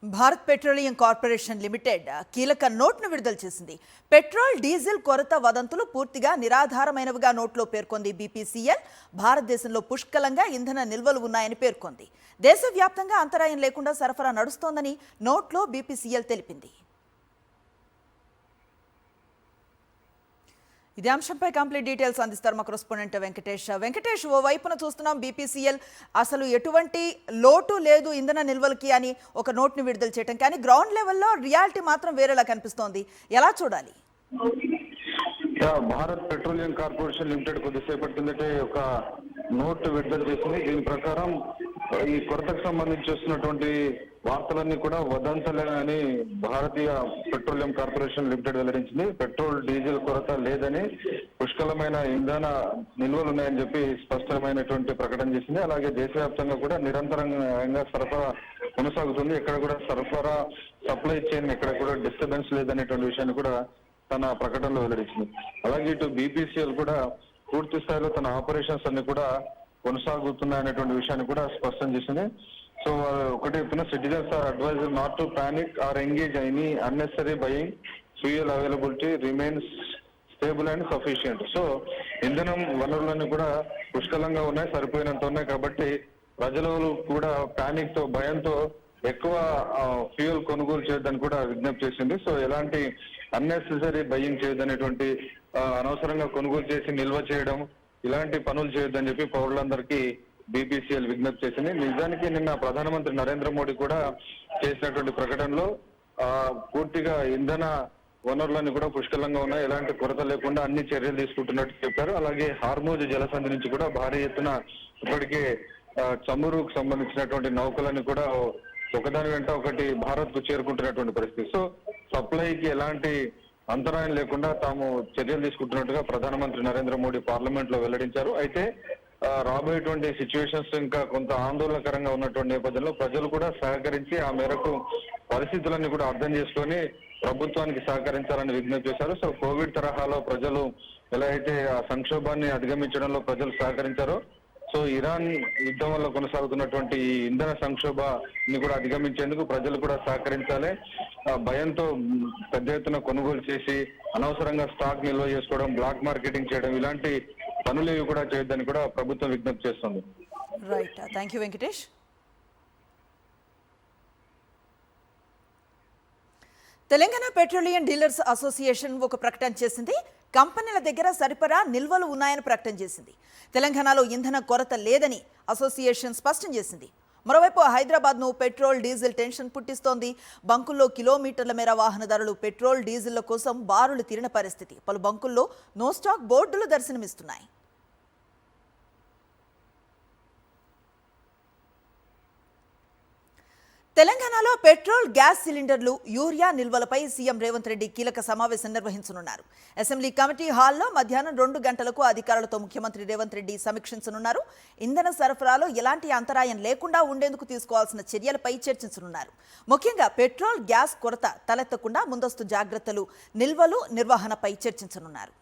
Bharat petroleum corporation limited కీలక నోట్ను విడుదల చేసింది. పెట్రోల్ డీజిల్ కొరత వదంతులు పూర్తిగా నిరాధారమైనవిగా నోట్లో పేర్కొంది బీపీసీఎల్. భారతదేశంలో పుష్కలంగా ఇంధన నిల్వలు ఉన్నాయని పేర్కొంది. దేశవ్యాప్తంగా అంతరాయం లేకుండా సరఫరా నడుస్తోందని నోట్లో బీపీసీఎల్ తెలిపింది. ఇదే అంశంపై కంప్లీట్ డీటెయిల్స్ అందిస్తారు మా కరెస్పాండెంట్ వెంకటేష్. ఓ వైపున చూస్తున్నాం బీపీసీఎల్ అసలు ఎటువంటి లోటు లేదు ఇంధన నిల్వలకి అని ఒక నోట్ని విడుదల చేయడం, కానీ గ్రౌండ్ లెవెల్లో రియాలిటీ మాత్రం వేరేలా కనిపిస్తోంది. ఎలా చూడాలి? భారత్ పెట్రోలియం కార్పొరేషన్ లిమిటెడ్ కొద్దిసేపటి కిందటే ఒక నోట్ విడుదల చేసింది. దీని ప్రకారం ఈ కొరతకు సంబంధించి వస్తున్నటువంటి వార్తలన్నీ కూడా వదంతలేని భారతీయ పెట్రోలియం కార్పొరేషన్ లిమిటెడ్ వెల్లడించింది. పెట్రోల్ డీజిల్ కొరత లేదని, పుష్కలమైన ఇంధన నిల్వలు ఉన్నాయని చెప్పి స్పష్టమైనటువంటి ప్రకటన చేసింది. అలాగే దేశవ్యాప్తంగా కూడా నిరంతరంగా సరఫరా కొనసాగుతుంది. ఎక్కడ కూడా సప్లై చైన్ ఎక్కడ కూడా డిస్టర్బెన్స్ లేదనేటువంటి విషయాన్ని కూడా తన ప్రకటనలో వెల్లడించింది. అలాగే ఇటు బీపీసీఎల్ కూడా పూర్తి స్థాయిలో తన ఆపరేషన్స్ అన్ని కూడా కొనసాగుతున్నాయనేటువంటి విషయాన్ని కూడా స్పష్టం చేసింది. సో ఒకటి చెప్తున్న, citizens are advised not to panic or engage any unnecessary buying. Fuel availability remains stable and sufficient. So ఇంధనం వనరులన్నీ కూడా పుష్కలంగా ఉన్నాయి, సరిపోయినంత ఉన్నాయి. కాబట్టి ప్రజలు కూడా పానిక్ తో, భయంతో ఎక్కువ ఫ్యూయల్ కొనుగోలు చేయొద్దని కూడా విజ్ఞప్తి చేసింది. సో ఎలాంటి అన్నెసెసరీ బయింగ్ చేయొద్దనేటువంటి, అనవసరంగా కొనుగోలు చేసి నిల్వ చేయడం ఇలాంటి పనులు చేయొద్దని చెప్పి పౌరులందరికీ బీపీసీఎల్ విజ్ఞప్తి చేసింది. నిజానికి నిన్న ప్రధానమంత్రి నరేంద్ర మోడీ కూడా చేసినటువంటి ప్రకటనలో పూర్తిగా ఇంధన వనరులన్నీ కూడా పుష్కలంగా ఉన్నాయి, ఎలాంటి కొరత లేకుండా అన్ని చర్యలు తీసుకుంటున్నట్టు చెప్పారు. అలాగే హార్మోజ్ జలసంధి నుంచి కూడా భారీ ఎత్తున ఇప్పటికే చమురుకు సంబంధించినటువంటి నౌకలన్నీ కూడా ఒకదాని వెంట ఒకటి భారత్ కు చేరుకుంటున్నటువంటి పరిస్థితి. సో సప్లైకి ఎలాంటి అంతరాయం లేకుండా తాము చర్యలు తీసుకుంటున్నట్టుగా ప్రధానమంత్రి నరేంద్ర మోడీ పార్లమెంట్ లో వెల్లడించారు. అయితే రాబోయేటువంటి సిచ్యువేషన్స్ ఇంకా కొంత ఆందోళనకరంగా ఉన్నటువంటి నేపథ్యంలో ప్రజలు కూడా సహకరించి ఆ మేరకు పరిస్థితులన్నీ కూడా అర్థం చేసుకొని ప్రభుత్వానికి సహకరించాలని విజ్ఞప్తి చేశారు. సో కోవిడ్ తరహాలో ప్రజలు ఎలా అయితే ఆ సంక్షోభాన్ని అధిగమించడంలో ప్రజలు సహకరించారో, సో ఇరాన్ యుద్ధం వల్ల కొనసాగుతున్నటువంటి ఈ ఇంధన సంక్షోభాన్ని కూడా అధిగమించేందుకు ప్రజలు కూడా సహకరించాలి. భయంతో పెద్ద ఎత్తున కొనుగోలు చేసి అనవసరంగా స్టాక్ నిల్వ చేసుకోవడం, బ్లాక్ మార్కెటింగ్ చేయడం ఇలాంటి పనులు కూడా చేయొద్దని కూడా ప్రభుత్వం విజ్ఞప్తి చేస్తుంది. Right, thank you Venkatesh. Telangana petroleum dealers association ఒక ప్రకటన చేసింది. కంపెనీల దగ్గర సరిపడా నిల్వలు ఉన్నాయని ప్రకటన చేసింది. తెలంగాణలో ఇంధన కొరత లేదని అసోసియేషన్ స్పష్టం చేసింది. మరోవైపు హైదరాబాద్ను పెట్రోల్ డీజిల్ టెన్షన్ పుట్టిస్తోంది. బంకుల్లో కిలోమీటర్ల మేర వాహనదారులు పెట్రోల్ డీజిళ్ల కోసం బారులు తీరిన పరిస్థితి. పలు బంకుల్లో నో స్టాక్ బోర్డులు దర్శనమిస్తున్నాయి. తెలంగాణలో పెట్రోల్, గ్యాస్ సిలిండర్లు, యూరియా నిల్వలపై సీఎం రేవంత్ రెడ్డి కీలక సమావేశం నిర్వహించనున్నారు. అసెంబ్లీ కమిటీ హాల్లో మధ్యాహ్నం 2 గంటలకు అధికారులతో ముఖ్యమంత్రి రేవంత్ రెడ్డి సమీక్షించనున్నారు. ఇంధన సరఫరాలో ఎలాంటి అంతరాయం లేకుండా ఉండేందుకు తీసుకోవాల్సిన చర్యలపై చర్చించనున్నారు. ముఖ్యంగా పెట్రోల్, గ్యాస్ కొరత తలెత్తకుండా ముందస్తు జాగ్రత్తలు, నిల్వలు, నిర్వహణపై చర్చించనున్నారు.